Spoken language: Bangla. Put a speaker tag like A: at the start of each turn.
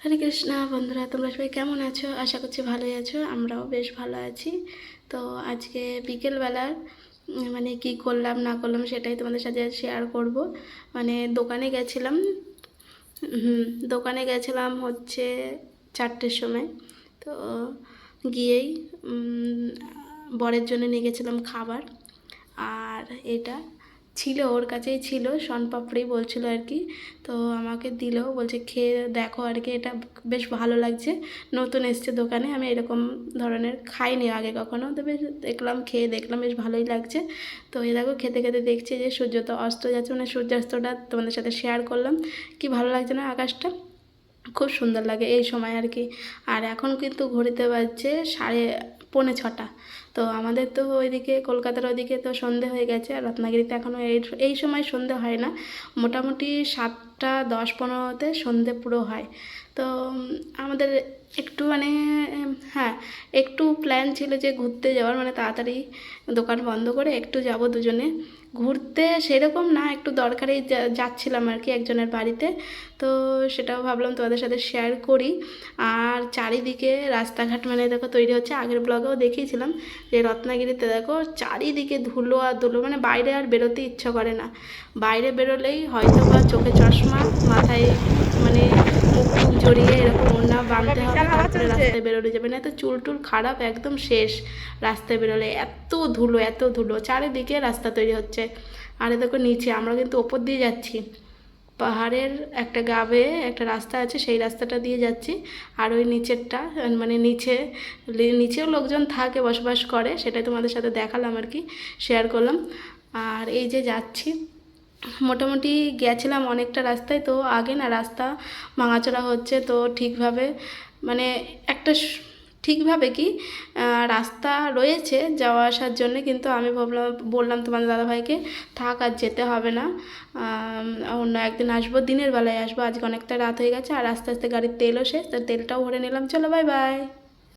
A: হরে কৃষ্ণা বন্ধুরা, তোমরা সবাই কেমন আছো? আশা করছি ভালোই আছো। আমরাও বেশ ভালো আছি। তো আজকে বিকেলবেলার মানে কি করলাম না করলাম সেটাই তোমাদের সাথে শেয়ার করব। মানে দোকানে গেছিলাম। দোকানে গেছিলাম হচ্ছে 4টের সময়। তো গিয়েই বরের জন্য নিয়ে গেছিলাম খাবার। আর এটা ছিল, ওর কাছেই ছিল, শনপাপড়ি বলছিল আর কি। তো আমাকে দিল, বলছে খেয়ে দেখো আর কি, এটা বেশ ভালো লাগছে, নতুন এসছে দোকানে, আমি এরকম ধরনের খাইনি আগে কখনো। তো বেশ দেখলাম, খেয়ে দেখলাম বেশ ভালোই লাগছে। তো এই দেখো খেতে খেতে দেখছি যে সূর্য তো অস্ত যাচ্ছে, মানে সূর্যাস্তটা তোমাদের সাথে শেয়ার করলাম। কি ভালো লাগছে না আকাশটা, খুব সুন্দর লাগে এই সময় আর কি। আর এখন কিন্তু ঘড়িতে বাজছে 5:45। তো আমাদের তো ওইদিকে কলকাতার ওইদিকে তো সন্ধে হয়ে গেছে, আর রত্নাগিরিতে এখনও এই সময় সন্ধে হয় না। মোটামুটি 7:10-15-তে সন্ধে পুরো হয়। তো আমাদের একটু মানে হ্যাঁ, একটু প্ল্যান ছিল যে ঘুরতে যাওয়ার, মানে তাড়াতাড়ি দোকান বন্ধ করে একটু যাব দুজনে ঘুরতে, সেরকম না, একটু দরকারেই যাচ্ছিলাম আর কি একজনের বাড়িতে। তো সেটাও ভাবলাম তোমাদের সাথে শেয়ার করি। আর চারিদিকে রাস্তাঘাট মানে দেখো তৈরি হচ্ছে, আগের ব্লগেও দেখিয়েছিলাম যে রত্নাগিরিতে দেখো চারিদিকে ধুলো আর ধুলো, মানে বাইরে আর বেরোতে ইচ্ছা করে না। বাইরে বেরোলেই হয়তো বা চোখে চশমা, মাথায় মানে মুখ টুক জড়িয়ে এরকম ওড়না বাঁধতে হবে, তারপরে রাস্তায় বেরোলে যাবে, না তো চুল টুল খারাপ একদম শেষ। রাস্তায় বেরোলে এত ধুলো, এত ধুলো, চারিদিকে রাস্তা তৈরি হচ্ছে। আর দেখো নিচে আমরা কিন্তু ওপর দিয়ে যাচ্ছি, পাহাড়ের একটা গাবে একটা রাস্তা আছে, সেই রাস্তাটা দিয়ে যাচ্ছি। আর ওই নিচেরটা মানে নিচেও লোকজন থাকে, বসবাস করে, সেটাই তোমাদের সাথে দেখালাম আর কি, শেয়ার করলাম। আর এই যে যাচ্ছি, মোটামুটি গেছিলাম অনেকটা রাস্তায়। তো আগে না রাস্তা ভাঙাচোরা হচ্ছে, তো ঠিকভাবে মানে একটা ঠিকভাবে কি রাস্তা রয়েছে যাওয়া আসার জন্য, কিন্তু আমি বললাম তোমাদের দাদাভাইকে থাক আর যেতে হবে না, অন্য একদিন আসবো, দিনের বেলায় আসবো, আজকে অনেকটা রাত হয়ে গেছে। আর আস্তে আস্তে গাড়ির তেলও শেষ, তো তেলটাও ভরে নিলাম। চলো বাই বাই।